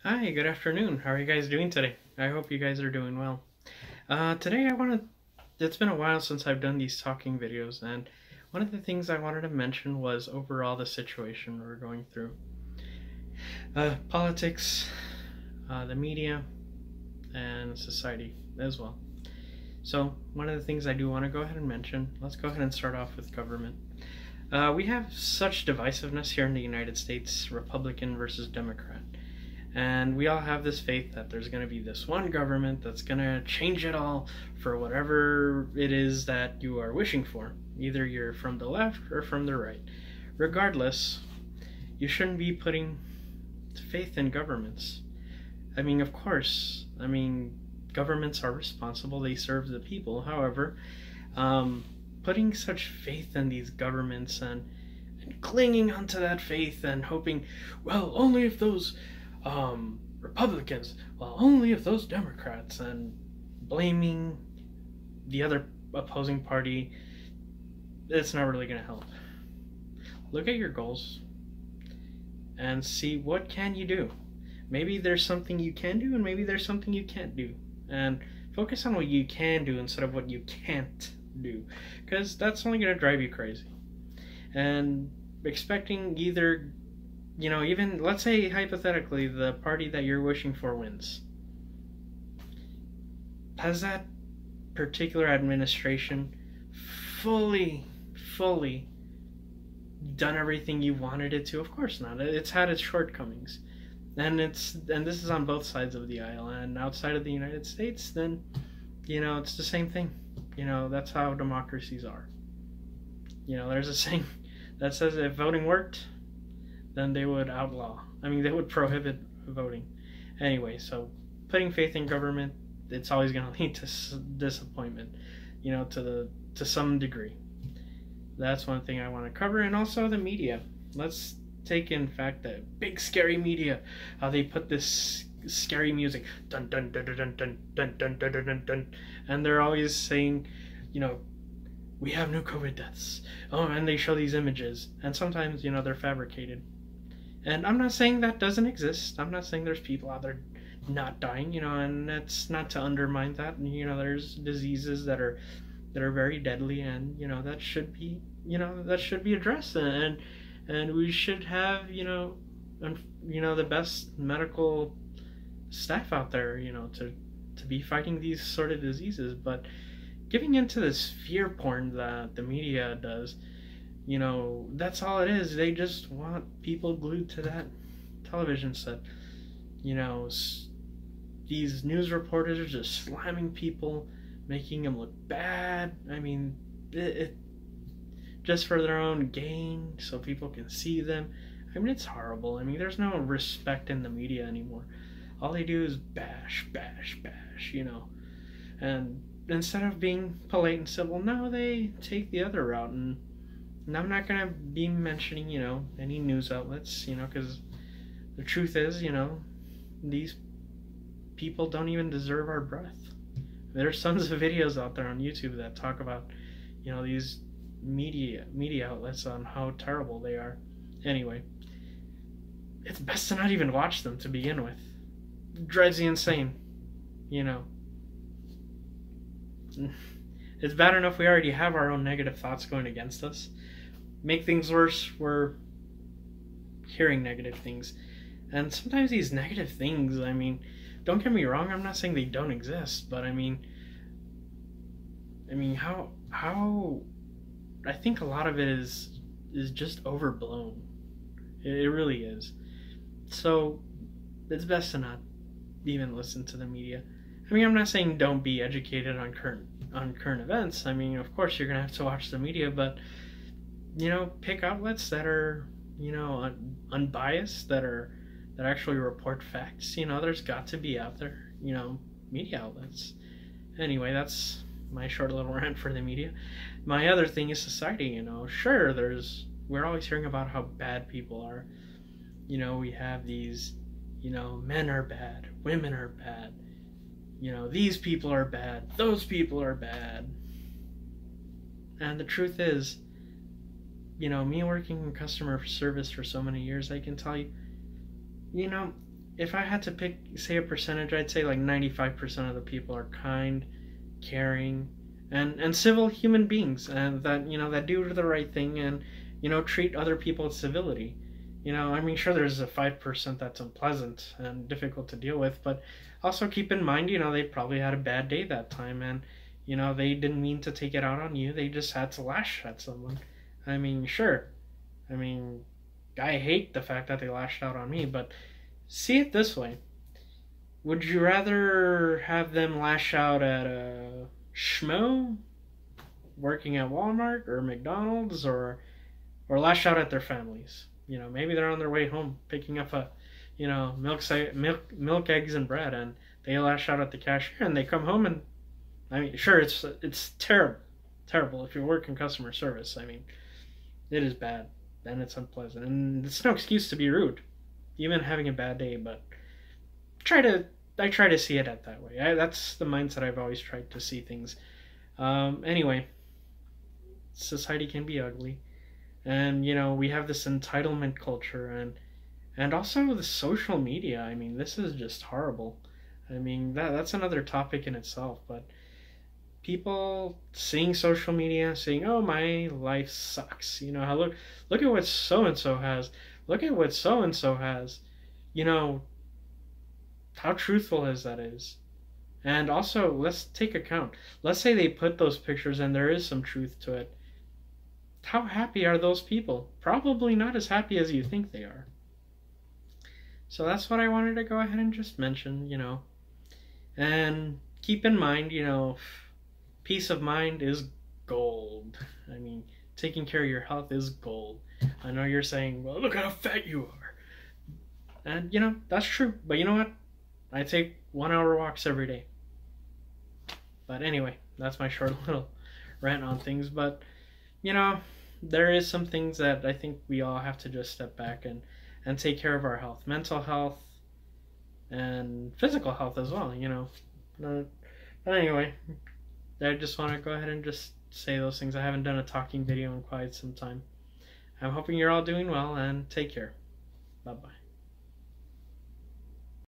Hi, good afternoon. How are you guys doing today? I hope you guys are doing well. Today it's been a while since I've done these talking videos, and one of the things I wanted to mention was overall the situation we're going through. Politics, the media, and society as well. So, one of the things I do want to go ahead and mention, let's go ahead and start off with government. We have such divisiveness here in the United States, Republican versus Democrat. And we all have this faith that there's going to be this one government that's going to change it all for whatever it is that you are wishing for. Either you're from the left or from the right. Regardless, you shouldn't be putting faith in governments. Of course, governments are responsible, they serve the people. However, putting such faith in these governments and clinging onto that faith and hoping, well, only if those Republicans, well, only if those Democrats, and blaming the other opposing party, it's not really going to help. Look at your goals and see what can you do. Maybe there's something you can do and maybe there's something you can't do. And focus on what you can do instead of what you can't do, because that's only going to drive you crazy. And expecting either, even let's say hypothetically the party that you're wishing for wins. Has that particular administration fully done everything you wanted it to? Of course not. It's had its shortcomings. And this is on both sides of the aisle. And outside of the United States, then it's the same thing. That's how democracies are. There's a saying that says if voting worked, then they would outlaw. They would prohibit voting. Anyway, so putting faith in government, it's always going to lead to disappointment, to some degree. That's one thing I want to cover. And also the media. Let's take in fact the big scary media, how they put this scary music, dun dun dun dun dun dun dun dun dun dun, and they're always saying, we have new COVID deaths. Oh, and they show these images, and sometimes they're fabricated. And I'm not saying that doesn't exist. I'm not saying there's people out there not dying, and that's not to undermine that. There's diseases that are very deadly, and that should be addressed, and we should have the best medical staff out there, to be fighting these sort of diseases. But giving into this fear porn that the media does, that's all it is. They just want people glued to that television set. These news reporters are just slamming people, making them look bad. Just for their own gain, so people can see them. It's horrible. There's no respect in the media anymore. All they do is bash, and instead of being polite and civil, now they take the other route. And I'm not going to be mentioning, any news outlets, because the truth is, these people don't even deserve our breath. There's tons of videos out there on YouTube that talk about, these media outlets on how terrible they are. Anyway, it's best to not even watch them to begin with. It drives you insane. It's bad enough we already have our own negative thoughts going against us. Make things worse, we're hearing negative things. And sometimes these negative things, don't get me wrong, I'm not saying they don't exist, but how I think a lot of it is just overblown. It really is. So it's best to not even listen to the media. I'm not saying don't be educated on current events. Of course you're gonna have to watch the media, but pick outlets that are unbiased, that actually report facts. There's got to be out there media outlets. Anyway, that's my short little rant for the media. My other thing is society. Sure, we're always hearing about how bad people are. We have these, men are bad, women are bad, these people are bad, those people are bad. And the truth is, me working in customer service for so many years, I can tell you, if I had to pick, say, a percentage, I'd say like 95% of the people are kind, caring, and civil human beings, and that, that do the right thing, and treat other people with civility. I mean, sure, there's a 5% that's unpleasant and difficult to deal with, but also keep in mind, they probably had a bad day that time, and they didn't mean to take it out on you. They just had to lash at someone. I mean, sure. I mean, I hate the fact that they lashed out on me, but see it this way. Would you rather have them lash out at a schmo working at Walmart or McDonald's, or lash out at their families? Maybe they're on their way home picking up a, milk, eggs, and bread, and they lash out at the cashier, and they come home, and I mean, sure, it's terrible if you work in customer service. I mean, it is bad, and it's unpleasant, and it's no excuse to be rude, even having a bad day. But I try to see it that way. That's the mindset I've always tried to see things. Anyway, society can be ugly, and we have this entitlement culture, and also the social media. I mean, this is just horrible. I mean, that's another topic in itself, but people seeing social media, saying, "Oh, my life sucks." How look at what so and so has. Look at what so and so has. How truthful that is. And also, let's take account. Let's say they put those pictures and there is some truth to it. How happy are those people? Probably not as happy as you think they are. So that's what I wanted to go ahead and just mention, And keep in mind, peace of mind is gold. I mean, taking care of your health is gold. I know you're saying, well, look how fat you are. And, that's true. But you know what? I take 1 hour walks every day. But anyway, that's my short little rant on things. But, there is some things that I think we all have to just step back and take care of our health. Mental health and physical health as well, But anyway, I just want to go ahead and just say those things. I haven't done a talking video in quite some time. I'm hoping you're all doing well, and take care. Bye-bye.